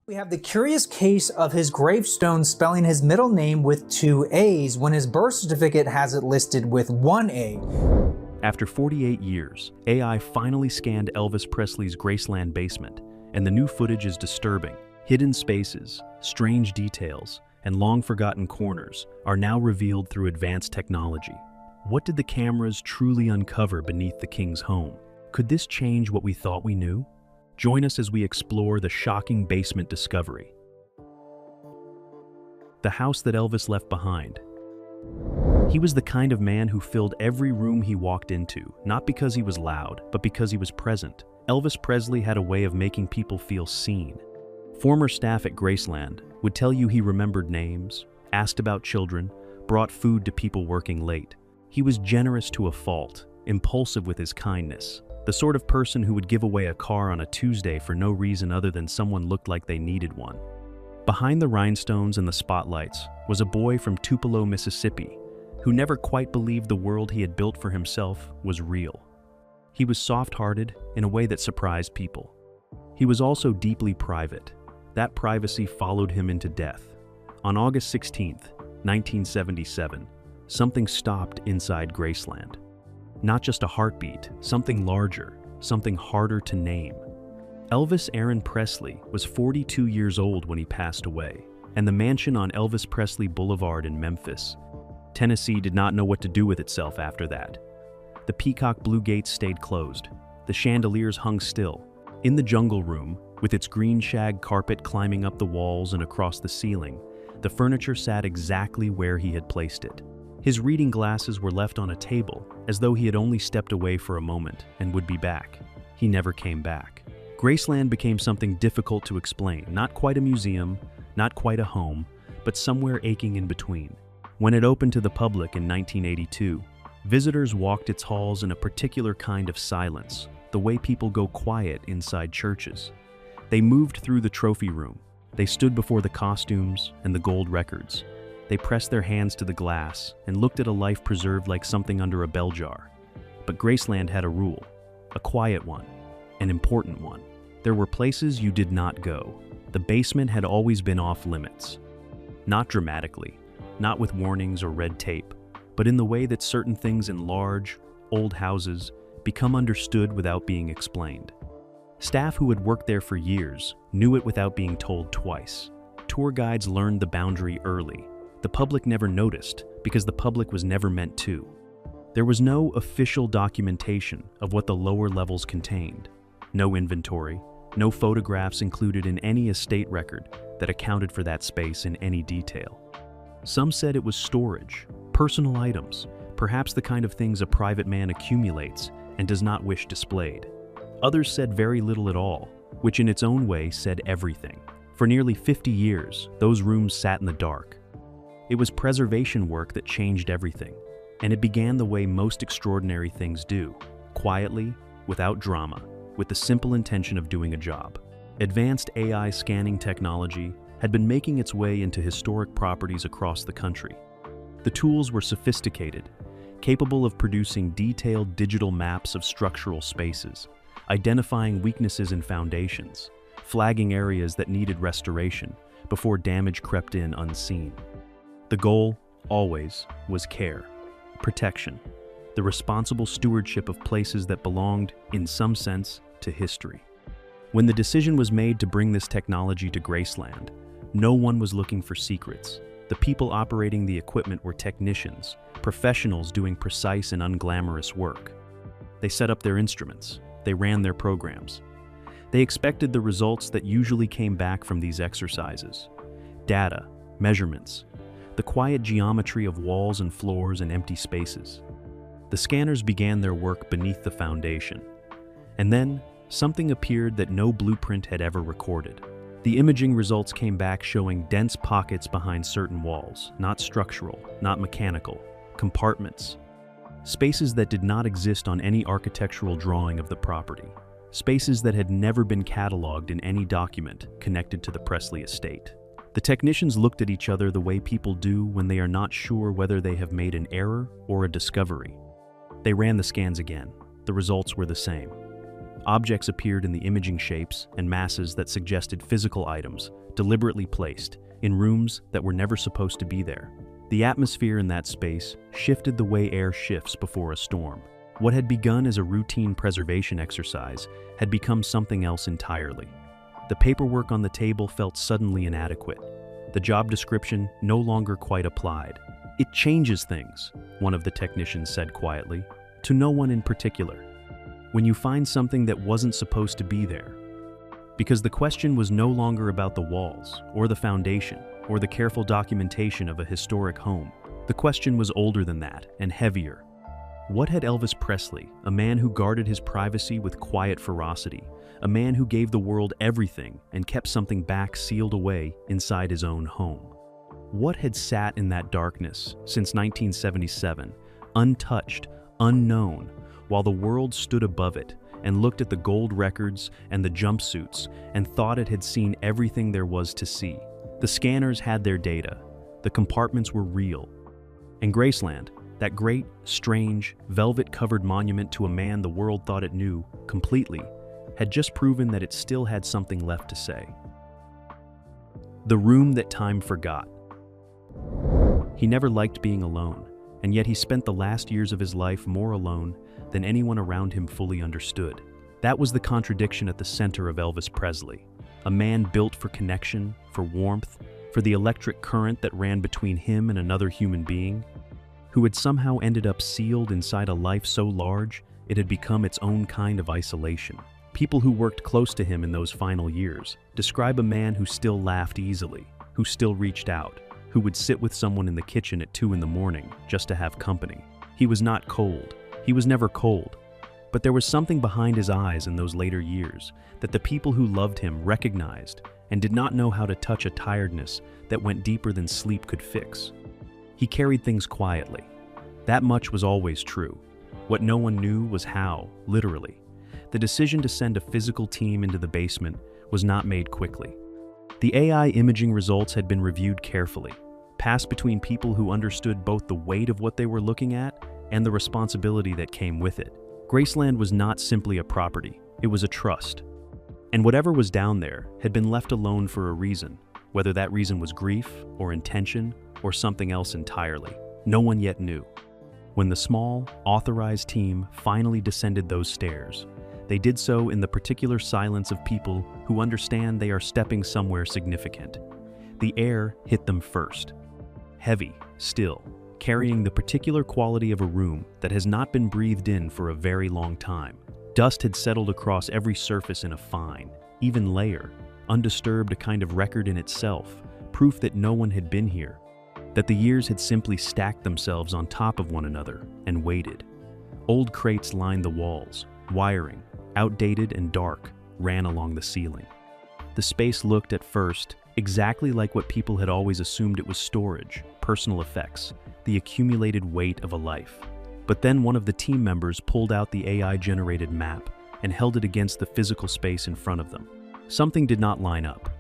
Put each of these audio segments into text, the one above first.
We have the curious case of his gravestone spelling his middle name with 2 A's when his birth certificate has it listed with 1 A. After 48 years, AI finally scanned Elvis Presley's Graceland basement, and the new footage is disturbing. Hidden spaces, strange details, and long-forgotten corners are now revealed through advanced technology. What did the cameras truly uncover beneath the king's home? Could this change what we thought we knew? Join us as we explore the shocking basement discovery. The house that Elvis left behind. He was the kind of man who filled every room he walked into, not because he was loud, but because he was present. Elvis Presley had a way of making people feel seen. Former staff at Graceland would tell you he remembered names, asked about children, brought food to people working late. He was generous to a fault, impulsive with his kindness. The sort of person who would give away a car on a Tuesday for no reason other than someone looked like they needed one. Behind the rhinestones and the spotlights was a boy from Tupelo, Mississippi, who never quite believed the world he had built for himself was real. He was soft-hearted in a way that surprised people. He was also deeply private. That privacy followed him into death. On August 16, 1977, something stopped inside Graceland. Not just a heartbeat, something larger, something harder to name. Elvis Aaron Presley was 42 years old when he passed away, and the mansion on Elvis Presley Boulevard in Memphis, Tennessee did not know what to do with itself after that. The peacock blue gates stayed closed. The chandeliers hung still. In the jungle room, with its green shag carpet climbing up the walls and across the ceiling, the furniture sat exactly where he had placed it. His reading glasses were left on a table, as though he had only stepped away for a moment and would be back. He never came back. Graceland became something difficult to explain, not quite a museum, not quite a home, but somewhere aching in between. When it opened to the public in 1982, visitors walked its halls in a particular kind of silence, the way people go quiet inside churches. They moved through the trophy room. They stood before the costumes and the gold records. They pressed their hands to the glass and looked at a life preserved like something under a bell jar. But Graceland had a rule, a quiet one, an important one. There were places you did not go. The basement had always been off limits. Not dramatically, not with warnings or red tape, but in the way that certain things in large, old houses become understood without being explained. Staff who had worked there for years knew it without being told twice. Tour guides learned the boundary early. The public never noticed because the public was never meant to. There was no official documentation of what the lower levels contained. No inventory, no photographs included in any estate record that accounted for that space in any detail. Some said it was storage, personal items, perhaps the kind of things a private man accumulates and does not wish displayed. Others said very little at all, which in its own way said everything. For nearly 50 years, those rooms sat in the dark. It was preservation work that changed everything, and it began the way most extraordinary things do, quietly, without drama, with the simple intention of doing a job. Advanced AI scanning technology had been making its way into historic properties across the country. The tools were sophisticated, capable of producing detailed digital maps of structural spaces, identifying weaknesses in foundations, flagging areas that needed restoration before damage crept in unseen. The goal, always, was care, protection, the responsible stewardship of places that belonged, in some sense, to history. When the decision was made to bring this technology to Graceland, no one was looking for secrets. The people operating the equipment were technicians, professionals doing precise and unglamorous work. They set up their instruments. They ran their programs. They expected the results that usually came back from these exercises: data, measurements, the quiet geometry of walls and floors and empty spaces. The scanners began their work beneath the foundation. And then, something appeared that no blueprint had ever recorded. The imaging results came back showing dense pockets behind certain walls, not structural, not mechanical, compartments. Spaces that did not exist on any architectural drawing of the property. Spaces that had never been cataloged in any document connected to the Presley estate. The technicians looked at each other the way people do when they are not sure whether they have made an error or a discovery. They ran the scans again. The results were the same. Objects appeared in the imaging shapes and masses that suggested physical items, deliberately placed, in rooms that were never supposed to be there. The atmosphere in that space shifted the way air shifts before a storm. What had begun as a routine preservation exercise had become something else entirely. The paperwork on the table felt suddenly inadequate. The job description no longer quite applied. "It changes things," one of the technicians said quietly, to no one in particular, "when you find something that wasn't supposed to be there." Because the question was no longer about the walls, or the foundation, or the careful documentation of a historic home. The question was older than that, and heavier. What had Elvis Presley, a man who guarded his privacy with quiet ferocity, a man who gave the world everything and kept something back sealed away inside his own home? What had sat in that darkness since 1977, untouched, unknown, while the world stood above it and looked at the gold records and the jumpsuits and thought it had seen everything there was to see? The scanners had their data. The compartments were real. And Graceland, that great, strange, velvet-covered monument to a man the world thought it knew completely, had just proven that it still had something left to say. The room that time forgot. He never liked being alone, and yet he spent the last years of his life more alone than anyone around him fully understood. That was the contradiction at the center of Elvis Presley, a man built for connection, for warmth, for the electric current that ran between him and another human being, who had somehow ended up sealed inside a life so large it had become its own kind of isolation. People who worked close to him in those final years describe a man who still laughed easily, who still reached out, who would sit with someone in the kitchen at 2 in the morning just to have company. He was not cold. He was never cold. But there was something behind his eyes in those later years that the people who loved him recognized and did not know how to touch a tiredness that went deeper than sleep could fix. He carried things quietly. That much was always true. What no one knew was how, literally. The decision to send a physical team into the basement was not made quickly. The AI imaging results had been reviewed carefully, passed between people who understood both the weight of what they were looking at and the responsibility that came with it. Graceland was not simply a property, it was a trust. And whatever was down there had been left alone for a reason, whether that reason was grief or intention or something else entirely. No one yet knew. When the small, authorized team finally descended those stairs, they did so in the particular silence of people who understand they are stepping somewhere significant. The air hit them first. Heavy, still, carrying the particular quality of a room that has not been breathed in for a very long time. Dust had settled across every surface in a fine, even layer, undisturbed, a kind of record in itself, proof that no one had been here, that the years had simply stacked themselves on top of one another and waited. Old crates lined the walls, wiring, outdated and dark, ran along the ceiling. The space looked at first exactly like what people had always assumed it was: storage, personal effects, the accumulated weight of a life. But then one of the team members pulled out the AI-generated map and held it against the physical space in front of them. Something did not line up.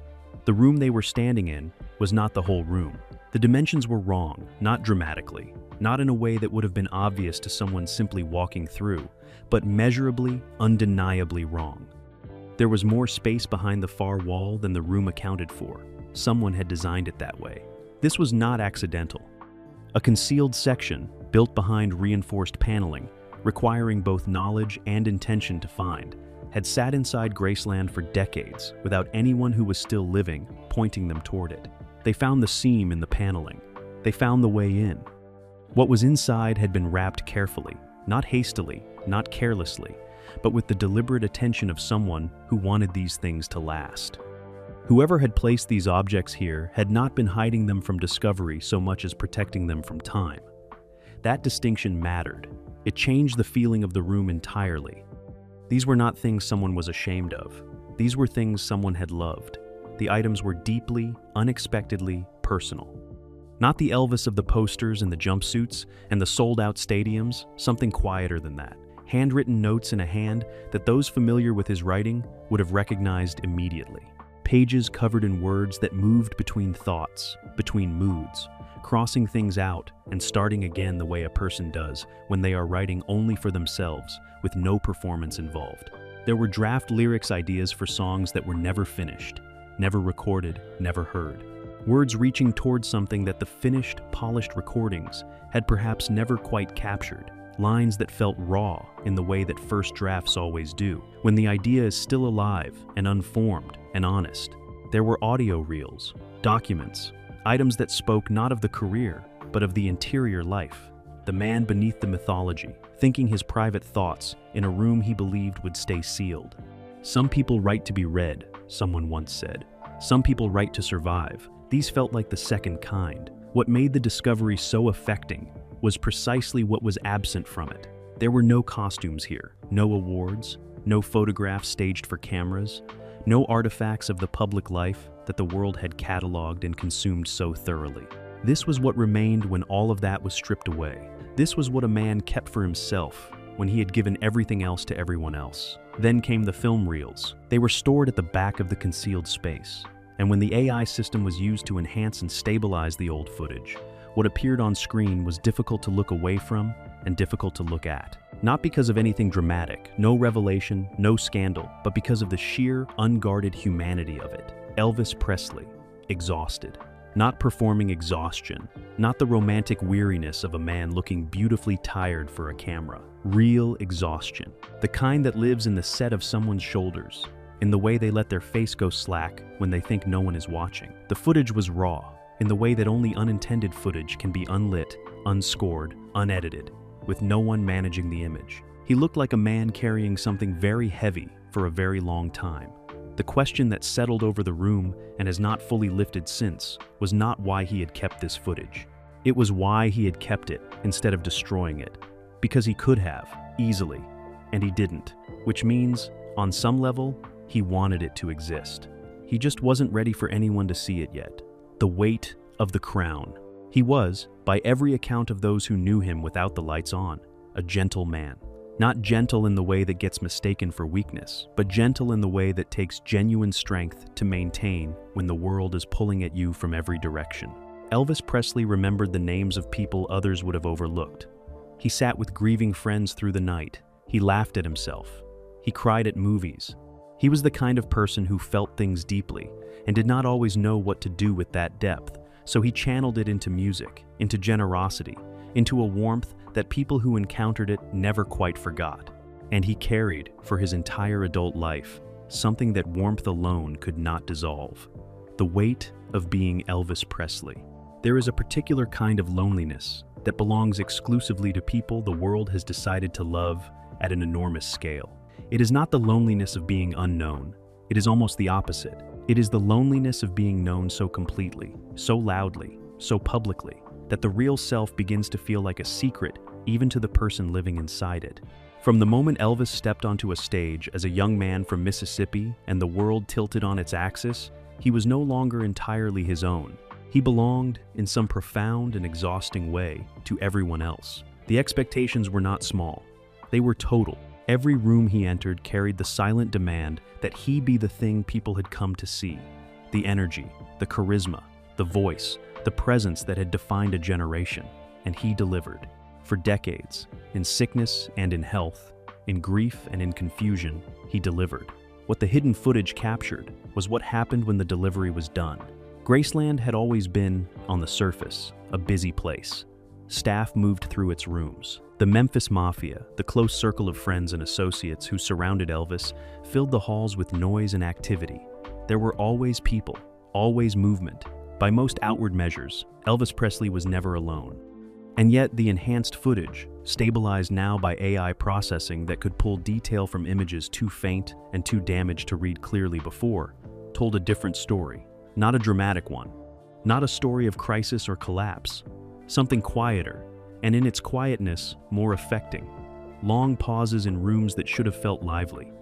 The room they were standing in was not the whole room. The dimensions were wrong, not dramatically, not in a way that would have been obvious to someone simply walking through, but measurably, undeniably wrong. There was more space behind the far wall than the room accounted for. Someone had designed it that way. This was not accidental. A concealed section, built behind reinforced paneling, requiring both knowledge and intention to find, had sat inside Graceland for decades without anyone who was still living pointing them toward it. They found the seam in the paneling. They found the way in. What was inside had been wrapped carefully, not hastily, not carelessly, but with the deliberate attention of someone who wanted these things to last. Whoever had placed these objects here had not been hiding them from discovery so much as protecting them from time. That distinction mattered. It changed the feeling of the room entirely. These were not things someone was ashamed of. These were things someone had loved. The items were deeply, unexpectedly personal. Not the Elvis of the posters and the jumpsuits and the sold-out stadiums, something quieter than that. Handwritten notes in a hand that those familiar with his writing would have recognized immediately. Pages covered in words that moved between thoughts, between moods, crossing things out and starting again the way a person does when they are writing only for themselves, with no performance involved. There were draft lyrics ideas for songs that were never finished, never recorded, never heard. Words reaching towards something that the finished, polished recordings had perhaps never quite captured. Lines that felt raw in the way that first drafts always do, when the idea is still alive and unformed and honest. There were audio reels, documents, items that spoke not of the career, but of the interior life. The man beneath the mythology, thinking his private thoughts in a room he believed would stay sealed. Some people write to be read, someone once said. Some people write to survive. These felt like the second kind. What made the discovery so affecting was precisely what was absent from it. There were no costumes here, no awards, no photographs staged for cameras, no artifacts of the public life that the world had cataloged and consumed so thoroughly. This was what remained when all of that was stripped away. This was what a man kept for himself when he had given everything else to everyone else. Then came the film reels. They were stored at the back of the concealed space. And when the AI system was used to enhance and stabilize the old footage, what appeared on screen was difficult to look away from and difficult to look at. Not because of anything dramatic, no revelation, no scandal, but because of the sheer, unguarded humanity of it. Elvis Presley, exhausted. Not performing exhaustion, not the romantic weariness of a man looking beautifully tired for a camera. Real exhaustion, the kind that lives in the set of someone's shoulders, in the way they let their face go slack when they think no one is watching. The footage was raw, in the way that only unintended footage can be unlit, unscored, unedited, with no one managing the image. He looked like a man carrying something very heavy for a very long time. The question that settled over the room and has not fully lifted since was not why he had kept this footage. It was why he had kept it instead of destroying it. Because he could have, easily, and he didn't. Which means, on some level, he wanted it to exist. He just wasn't ready for anyone to see it yet. The weight of the crown. He was, by every account of those who knew him without the lights on, a gentle man. Not gentle in the way that gets mistaken for weakness, but gentle in the way that takes genuine strength to maintain when the world is pulling at you from every direction. Elvis Presley remembered the names of people others would have overlooked. He sat with grieving friends through the night. He laughed at himself. He cried at movies. He was the kind of person who felt things deeply and did not always know what to do with that depth, so he channeled it into music, into generosity, into a warmth that people who encountered it never quite forgot. And he carried, for his entire adult life, something that warmth alone could not dissolve: the weight of being Elvis Presley. There is a particular kind of loneliness that belongs exclusively to people the world has decided to love at an enormous scale. It is not the loneliness of being unknown. It is almost the opposite. It is the loneliness of being known so completely, so loudly, so publicly, that the real self begins to feel like a secret even to the person living inside it. From the moment Elvis stepped onto a stage as a young man from Mississippi and the world tilted on its axis, he was no longer entirely his own. He belonged, in some profound and exhausting way, to everyone else. The expectations were not small. They were total. Every room he entered carried the silent demand that he be the thing people had come to see. The energy, the charisma, the voice, the presence that had defined a generation. And he delivered. For decades, in sickness and in health, in grief and in confusion, he delivered. What the hidden footage captured was what happened when the delivery was done. Graceland had always been, on the surface, a busy place. Staff moved through its rooms. The Memphis Mafia, the close circle of friends and associates who surrounded Elvis, filled the halls with noise and activity. There were always people, always movement. By most outward measures, Elvis Presley was never alone. And yet the enhanced footage, stabilized now by AI processing that could pull detail from images too faint and too damaged to read clearly before, told a different story. Not a dramatic one. Not a story of crisis or collapse. Something quieter, and in its quietness, more affecting. Long pauses in rooms that should have felt lively.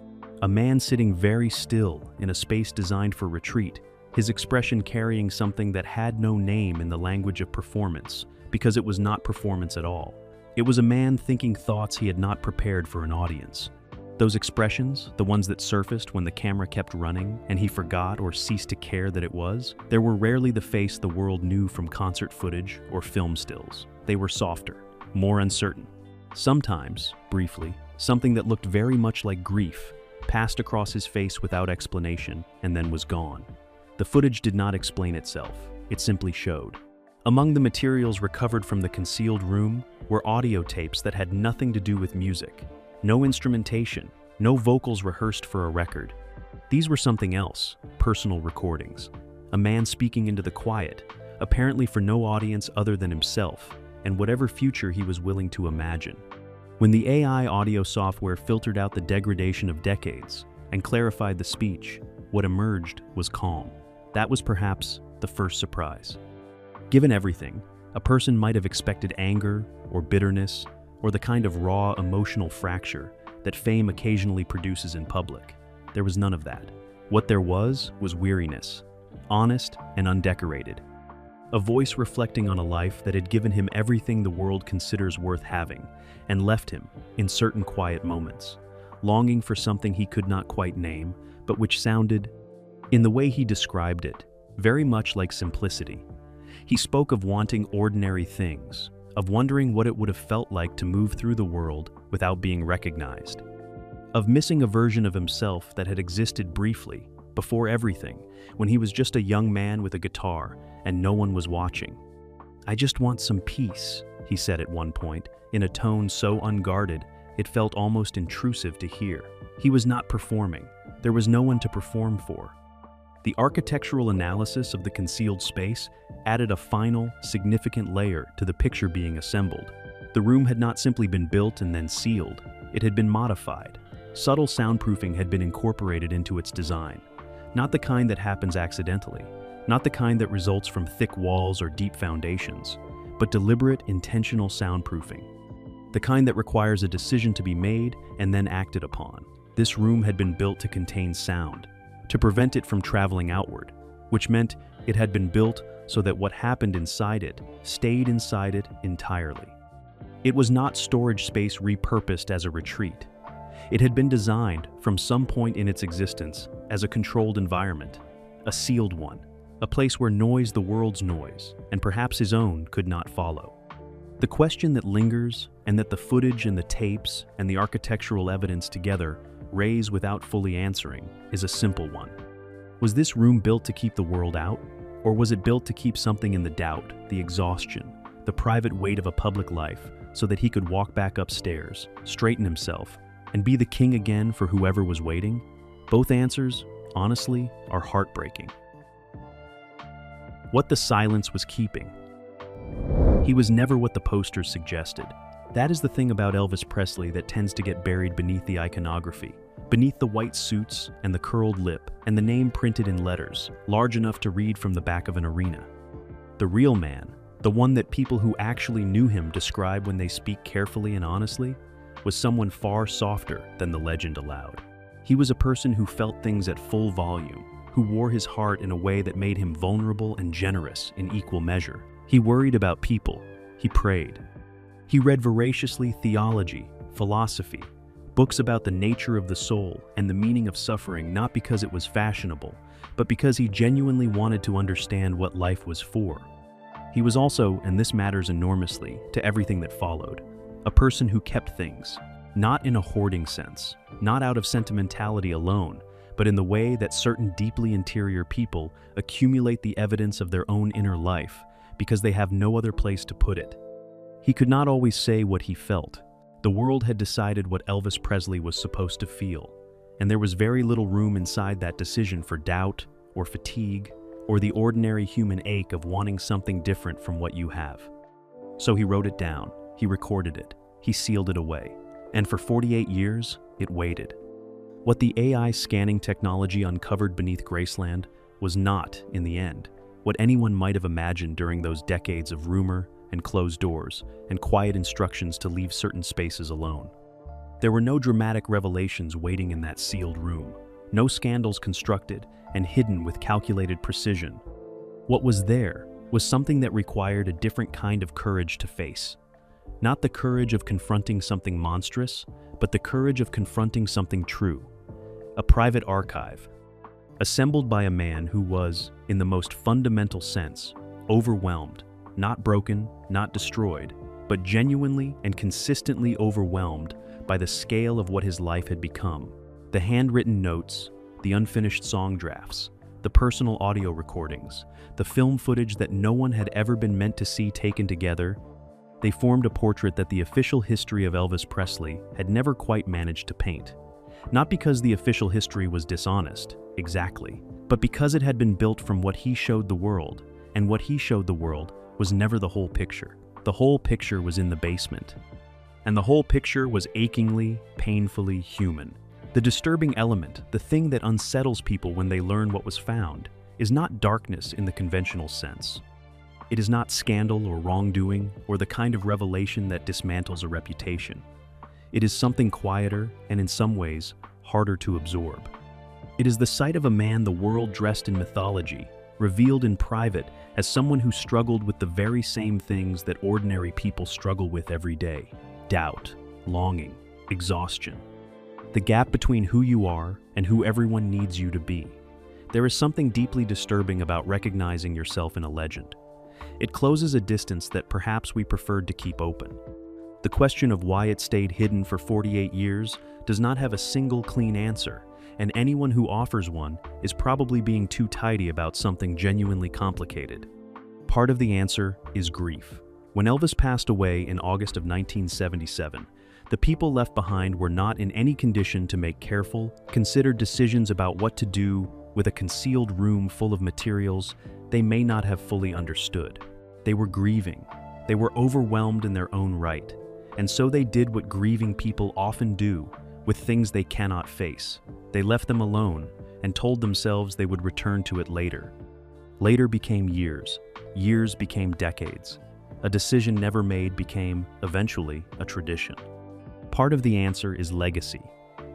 A man sitting very still in a space designed for retreat, his expression carrying something that had no name in the language of performance, because it was not performance at all. It was a man thinking thoughts he had not prepared for an audience. Those expressions, the ones that surfaced when the camera kept running and he forgot or ceased to care that it was, there were rarely the face the world knew from concert footage or film stills. They were softer, more uncertain. Sometimes, briefly, something that looked very much like grief, passed across his face without explanation, and then was gone. The footage did not explain itself, it simply showed. Among the materials recovered from the concealed room were audio tapes that had nothing to do with music. No instrumentation, no vocals rehearsed for a record. These were something else, personal recordings. A man speaking into the quiet, apparently for no audience other than himself, and whatever future he was willing to imagine. When the AI audio software filtered out the degradation of decades and clarified the speech, what emerged was calm. That was perhaps the first surprise. Given everything, a person might have expected anger or bitterness or the kind of raw emotional fracture that fame occasionally produces in public. There was none of that. What there was weariness, honest and undecorated. A voice reflecting on a life that had given him everything the world considers worth having and left him, in certain quiet moments, longing for something he could not quite name, but which sounded, in the way he described it, very much like simplicity. He spoke of wanting ordinary things, of wondering what it would have felt like to move through the world without being recognized, of missing a version of himself that had existed briefly, before everything, when he was just a young man with a guitar and no one was watching. "I just want some peace," he said at one point, in a tone so unguarded it felt almost intrusive to hear. He was not performing. There was no one to perform for. The architectural analysis of the concealed space added a final, significant layer to the picture being assembled. The room had not simply been built and then sealed. It had been modified. Subtle soundproofing had been incorporated into its design. Not the kind that happens accidentally, not the kind that results from thick walls or deep foundations, but deliberate, intentional soundproofing. The kind that requires a decision to be made and then acted upon. This room had been built to contain sound, to prevent it from traveling outward, which meant it had been built so that what happened inside it stayed inside it entirely. It was not storage space repurposed as a retreat. It had been designed from some point in its existence as a controlled environment, a sealed one, a place where noise, the world's noise, and perhaps his own, could not follow. The question that lingers, and that the footage and the tapes and the architectural evidence together raise without fully answering, is a simple one. Was this room built to keep the world out? Or was it built to keep something in the doubt, the exhaustion, the private weight of a public life, so that he could walk back upstairs, straighten himself, and be the king again for whoever was waiting? Both answers, honestly, are heartbreaking. What the silence was keeping. He was never what the posters suggested. That is the thing about Elvis Presley that tends to get buried beneath the iconography, beneath the white suits and the curled lip and the name printed in letters, large enough to read from the back of an arena. The real man, the one that people who actually knew him describe when they speak carefully and honestly, was someone far softer than the legend allowed. He was a person who felt things at full volume, who wore his heart in a way that made him vulnerable and generous in equal measure. He worried about people. He prayed. He read voraciously theology, philosophy, books about the nature of the soul and the meaning of suffering, not because it was fashionable, but because he genuinely wanted to understand what life was for. He was also, and this matters enormously to everything that followed, a person who kept things, not in a hoarding sense, not out of sentimentality alone, but in the way that certain deeply interior people accumulate the evidence of their own inner life because they have no other place to put it. He could not always say what he felt. The world had decided what Elvis Presley was supposed to feel, and there was very little room inside that decision for doubt or fatigue or the ordinary human ache of wanting something different from what you have. So he wrote it down, he recorded it, he sealed it away, and for 48 years, it waited. What the AI scanning technology uncovered beneath Graceland was not, in the end, what anyone might have imagined during those decades of rumor and closed doors and quiet instructions to leave certain spaces alone. There were no dramatic revelations waiting in that sealed room, no scandals constructed and hidden with calculated precision. What was there was something that required a different kind of courage to face. Not the courage of confronting something monstrous, but the courage of confronting something true. A private archive, assembled by a man who was, in the most fundamental sense, overwhelmed, not broken, not destroyed, but genuinely and consistently overwhelmed by the scale of what his life had become, The handwritten notes, the unfinished song drafts, the personal audio recordings, the film footage that no one had ever been meant to see taken together, they formed a portrait that the official history of Elvis Presley had never quite managed to paint. Not because the official history was dishonest, exactly, but because it had been built from what he showed the world, and what he showed the world was never the whole picture. The whole picture was in the basement. And the whole picture was achingly, painfully human. The disturbing element, the thing that unsettles people when they learn what was found, is not darkness in the conventional sense. It is not scandal or wrongdoing or the kind of revelation that dismantles a reputation. It is something quieter and in some ways harder to absorb. It is the sight of a man the world dressed in mythology, revealed in private as someone who struggled with the very same things that ordinary people struggle with every day: doubt, longing, exhaustion. The gap between who you are and who everyone needs you to be. There is something deeply disturbing about recognizing yourself in a legend. It closes a distance that perhaps we preferred to keep open. The question of why it stayed hidden for 48 years does not have a single clean answer, and anyone who offers one is probably being too tidy about something genuinely complicated. Part of the answer is grief. When Elvis passed away in August of 1977, the people left behind were not in any condition to make careful, considered decisions about what to do with a concealed room full of materials they may not have fully understood. They were grieving. They were overwhelmed in their own right. And so they did what grieving people often do with things they cannot face. They left them alone and told themselves they would return to it later. Later became years. Years became decades. A decision never made became, eventually, a tradition. Part of the answer is legacy.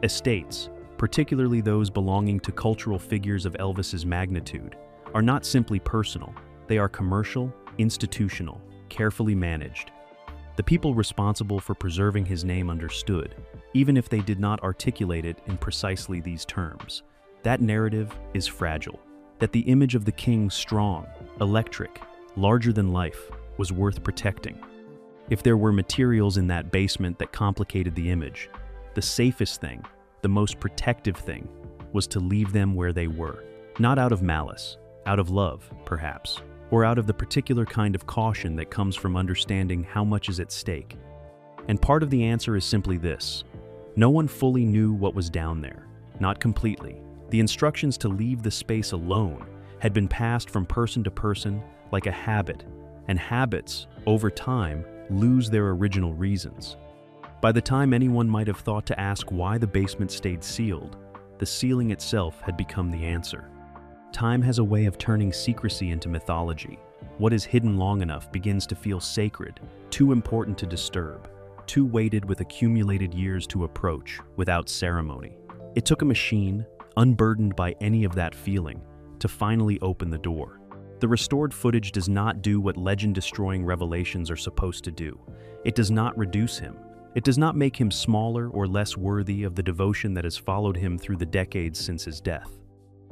Estates, particularly those belonging to cultural figures of Elvis's magnitude, are not simply personal. They are commercial, institutional, carefully managed. The people responsible for preserving his name understood, even if they did not articulate it in precisely these terms. That narrative is fragile. That the image of the king, strong, electric, larger than life, was worth protecting. If there were materials in that basement that complicated the image, the safest thing, the most protective thing, was to leave them where they were. Not out of malice, out of love, perhaps, or out of the particular kind of caution that comes from understanding how much is at stake. And part of the answer is simply this: no one fully knew what was down there, not completely. The instructions to leave the space alone had been passed from person to person like a habit, and habits, over time, lose their original reasons. By the time anyone might have thought to ask why the basement stayed sealed, the sealing itself had become the answer. Time has a way of turning secrecy into mythology. What is hidden long enough begins to feel sacred, too important to disturb, too weighted with accumulated years to approach without ceremony. It took a machine, unburdened by any of that feeling, to finally open the door. The restored footage does not do what legend-destroying revelations are supposed to do. It does not reduce him. It does not make him smaller or less worthy of the devotion that has followed him through the decades since his death.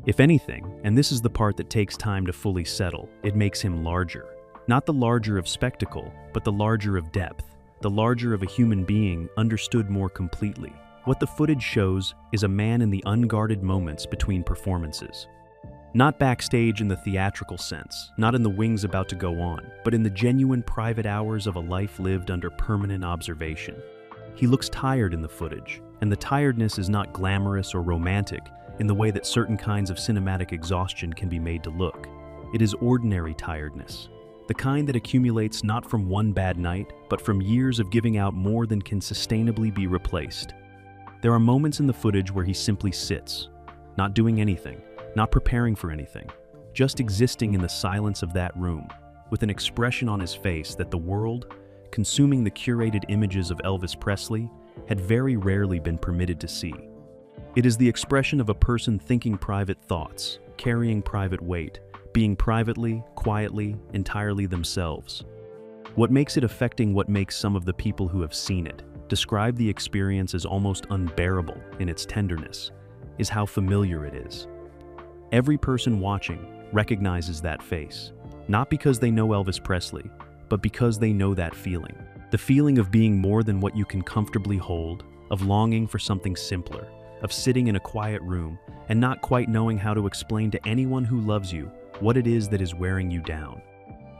If anything, and this is the part that takes time to fully settle, it makes him larger. Not the larger of spectacle, but the larger of depth, the larger of a human being understood more completely. What the footage shows is a man in the unguarded moments between performances. Not backstage in the theatrical sense, not in the wings about to go on, but in the genuine private hours of a life lived under permanent observation. He looks tired in the footage, and the tiredness is not glamorous or romantic in the way that certain kinds of cinematic exhaustion can be made to look. It is ordinary tiredness, the kind that accumulates not from one bad night, but from years of giving out more than can sustainably be replaced. There are moments in the footage where he simply sits, not doing anything, not preparing for anything, just existing in the silence of that room, with an expression on his face that the world, consuming the curated images of Elvis Presley, had very rarely been permitted to see. It is the expression of a person thinking private thoughts, carrying private weight, being privately, quietly, entirely themselves. What makes it affecting, what makes some of the people who have seen it describe the experience as almost unbearable in its tenderness, is how familiar it is. Every person watching recognizes that face, not because they know Elvis Presley, but because they know that feeling. The feeling of being more than what you can comfortably hold, of longing for something simpler, of sitting in a quiet room and not quite knowing how to explain to anyone who loves you what it is that is wearing you down.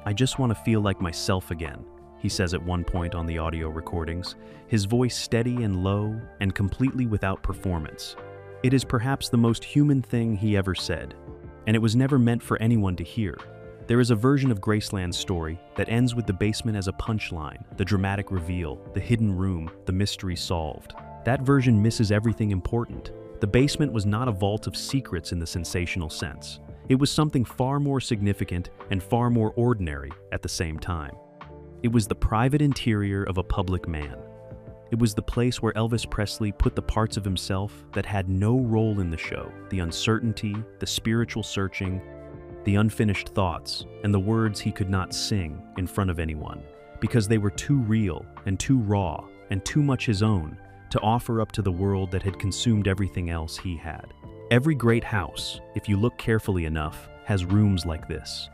"I just want to feel like myself again," he says at one point on the audio recordings, his voice steady and low and completely without performance. It is perhaps the most human thing he ever said, and it was never meant for anyone to hear. There is a version of Graceland's story that ends with the basement as a punchline, the dramatic reveal, the hidden room, the mystery solved. That version misses everything important. The basement was not a vault of secrets in the sensational sense. It was something far more significant and far more ordinary at the same time. It was the private interior of a public man. It was the place where Elvis Presley put the parts of himself that had no role in the show, the uncertainty, the spiritual searching, the unfinished thoughts, and the words he could not sing in front of anyone, because they were too real and too raw and too much his own to offer up to the world that had consumed everything else he had. Every great house, if you look carefully enough, has rooms like this.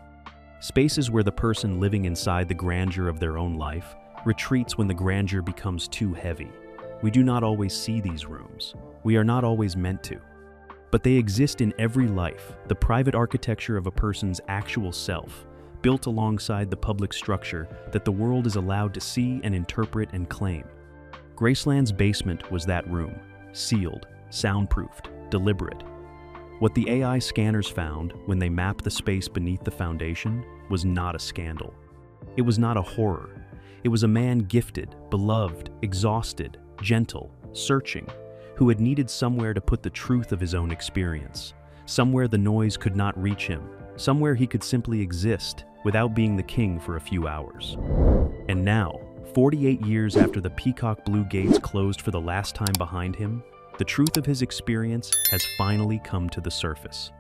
Spaces where the person living inside the grandeur of their own life retreats when the grandeur becomes too heavy. We do not always see these rooms. We are not always meant to. But they exist in every life, the private architecture of a person's actual self, built alongside the public structure that the world is allowed to see and interpret and claim. Graceland's basement was that room, sealed, soundproofed, deliberate. What the AI scanners found when they mapped the space beneath the foundation was not a scandal. It was not a horror. It was a man gifted, beloved, exhausted, gentle, searching, who had needed somewhere to put the truth of his own experience, somewhere the noise could not reach him, somewhere he could simply exist without being the king for a few hours. And now, 48 years after the peacock blue gates closed for the last time behind him, the truth of his experience has finally come to the surface.